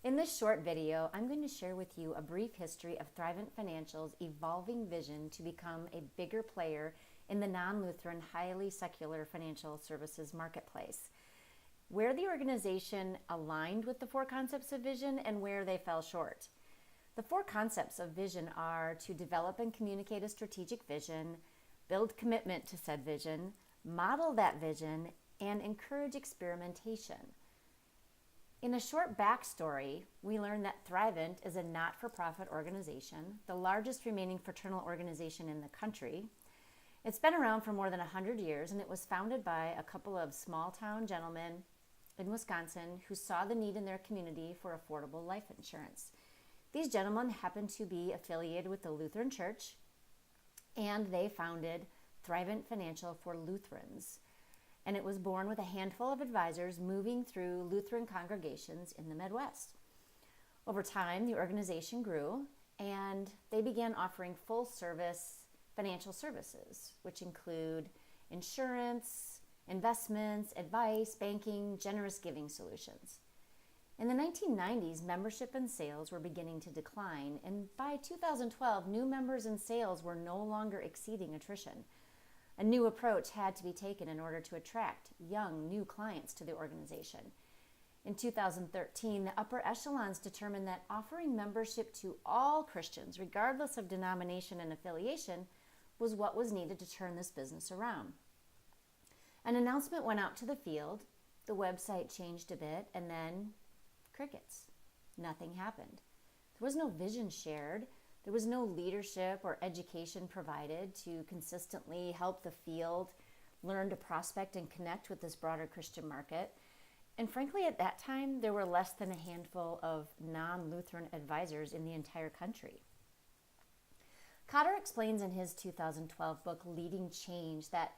In this short video, I'm going to share with you a brief history of Thrivent Financial's evolving vision to become a bigger player in the non-Lutheran, highly secular financial services marketplace, where the organization aligned with the four concepts of vision and where they fell short. The four concepts of vision are to develop and communicate a strategic vision, build commitment to said vision, model that vision, and encourage experimentation. In a short backstory, we learn that Thrivent is a not-for-profit organization, the largest remaining fraternal organization in the country. It's been around for more than 100 years, and it was founded by a couple of small-town gentlemen in Wisconsin who saw the need in their community for affordable life insurance. These gentlemen happened to be affiliated with the Lutheran Church, and they founded Thrivent Financial for Lutherans. And it was born with a handful of advisors moving through Lutheran congregations in the Midwest. Over time, the organization grew, and they began offering full-service financial services, which include insurance, investments, advice, banking, generous giving solutions. In the 1990s, membership and sales were beginning to decline, and by 2012, new members and sales were no longer exceeding attrition. A new approach had to be taken in order to attract young, new clients to the organization. In 2013, the upper echelons determined that offering membership to all Christians, regardless of denomination and affiliation, was what was needed to turn this business around. An announcement went out to the field, the website changed a bit, and then crickets. Nothing happened. There was no vision shared. There was no leadership or education provided to consistently help the field learn to prospect and connect with this broader Christian market. And frankly, at that time, there were less than a handful of non-Lutheran advisors in the entire country. Cotter explains in his 2012 book, Leading Change, that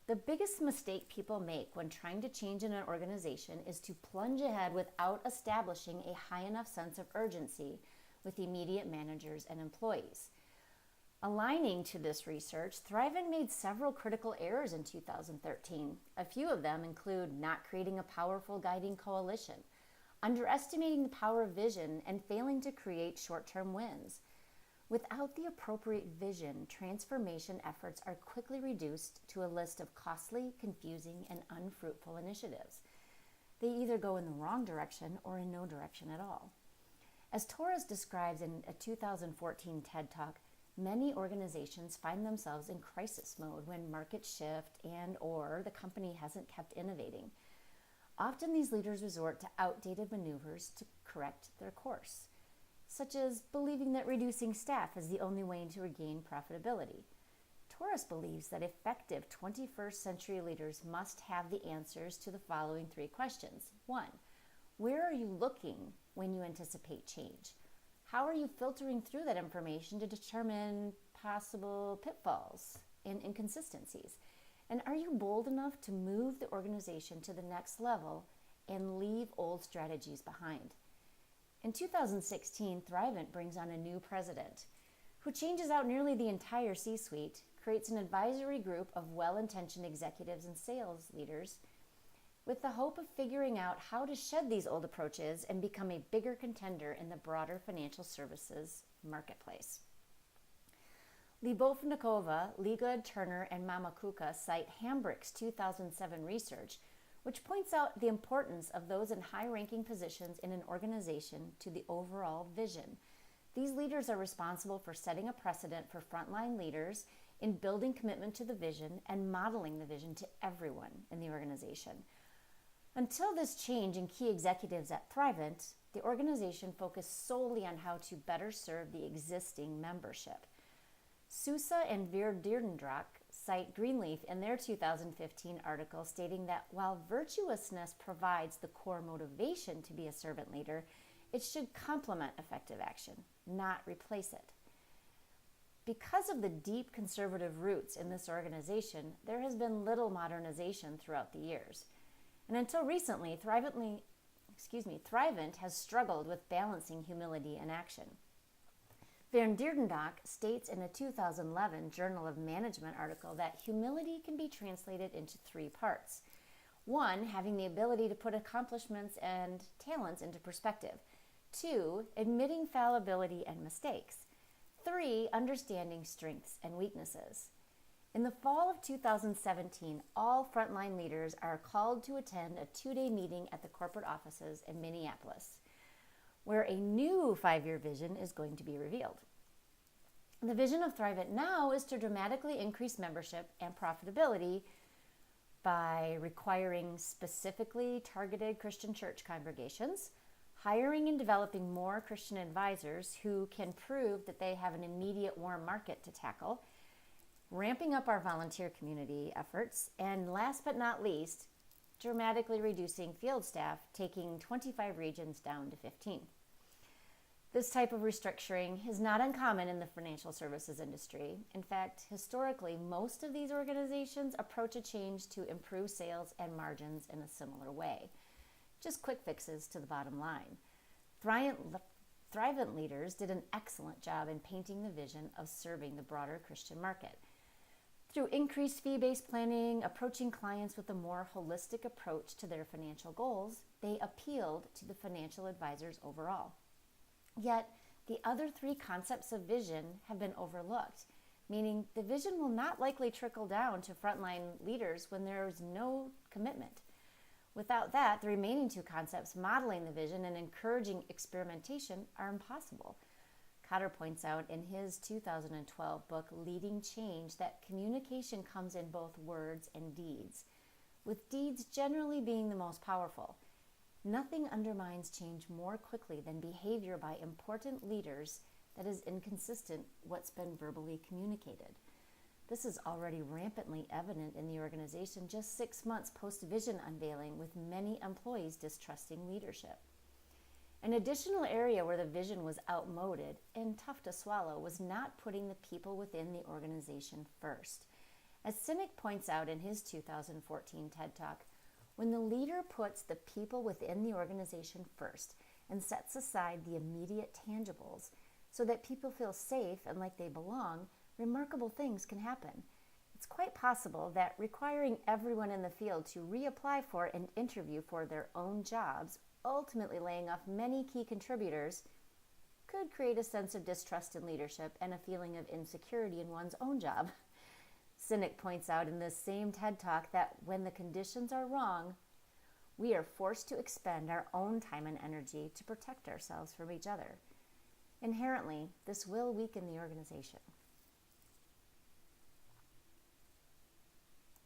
the biggest mistake people make when trying to change in an organization is to plunge ahead without establishing a high enough sense of urgency with immediate managers and employees. Aligning to this research, Thrivent made several critical errors in 2013. A few of them include not creating a powerful guiding coalition, underestimating the power of vision, and failing to create short-term wins. Without the appropriate vision, transformation efforts are quickly reduced to a list of costly, confusing, and unfruitful initiatives. They either go in the wrong direction or in no direction at all. As Torres describes in a 2014 TED Talk, many organizations find themselves in crisis mode when markets shift and/or the company hasn't kept innovating. Often these leaders resort to outdated maneuvers to correct their course, such as believing that reducing staff is the only way to regain profitability. Torres believes that effective 21st century leaders must have the answers to the following three questions. 1. Where are you looking when you anticipate change? How are you filtering through that information to determine possible pitfalls and inconsistencies? And are you bold enough to move the organization to the next level and leave old strategies behind? In 2016, Thrivent brings on a new president who changes out nearly the entire C-suite, creates an advisory group of well-intentioned executives and sales leaders with the hope of figuring out how to shed these old approaches and become a bigger contender in the broader financial services marketplace. Libovnikova, Liga, Turner, and Mamakuka cite Hambrick's 2007 research, which points out the importance of those in high-ranking positions in an organization to the overall vision. These leaders are responsible for setting a precedent for frontline leaders in building commitment to the vision and modeling the vision to everyone in the organization. Until this change in key executives at Thrivent, the organization focused solely on how to better serve the existing membership. Sousa and Veer Dierendrak cite Greenleaf in their 2015 article stating that while virtuousness provides the core motivation to be a servant leader, it should complement effective action, not replace it. Because of the deep conservative roots in this organization, there has been little modernization throughout the years. And until recently, Thrivent has struggled with balancing humility and action. Van Dierendonk states in a 2011 Journal of Management article that humility can be translated into three parts. One, having the ability to put accomplishments and talents into perspective. 2, admitting fallibility and mistakes. 3, understanding strengths and weaknesses. In the fall of 2017, all frontline leaders are called to attend a 2-day meeting at the corporate offices in Minneapolis, where a new 5-year vision is going to be revealed. The vision of Thrivent Now is to dramatically increase membership and profitability by requiring specifically targeted Christian church congregations, hiring and developing more Christian advisors who can prove that they have an immediate warm market to tackle, ramping up our volunteer community efforts, and last but not least, dramatically reducing field staff, taking 25 regions down to 15. This type of restructuring is not uncommon in the financial services industry. In fact, historically, most of these organizations approach a change to improve sales and margins in a similar way. Just quick fixes to the bottom line. Thrivent leaders did an excellent job in painting the vision of serving the broader Christian market. Through increased fee-based planning, approaching clients with a more holistic approach to their financial goals, they appealed to the financial advisors overall. Yet, the other 3 concepts of vision have been overlooked, meaning the vision will not likely trickle down to frontline leaders when there is no commitment. Without that, the remaining 2 concepts, modeling the vision and encouraging experimentation, are impossible. Cotter points out in his 2012 book, Leading Change, that communication comes in both words and deeds, with deeds generally being the most powerful. Nothing undermines change more quickly than behavior by important leaders that is inconsistent with what's been verbally communicated. This is already rampantly evident in the organization just 6 months post-vision unveiling, with many employees distrusting leadership. An additional area where the vision was outmoded and tough to swallow was not putting the people within the organization first. As Sinek points out in his 2014 TED Talk, when the leader puts the people within the organization first and sets aside the immediate tangibles so that people feel safe and like they belong, remarkable things can happen. It's quite possible that requiring everyone in the field to reapply for and interview for their own jobs, ultimately laying off many key contributors, could create a sense of distrust in leadership and a feeling of insecurity in one's own job. Sinek points out in this same TED Talk that when the conditions are wrong, we are forced to expend our own time and energy to protect ourselves from each other. Inherently, this will weaken the organization.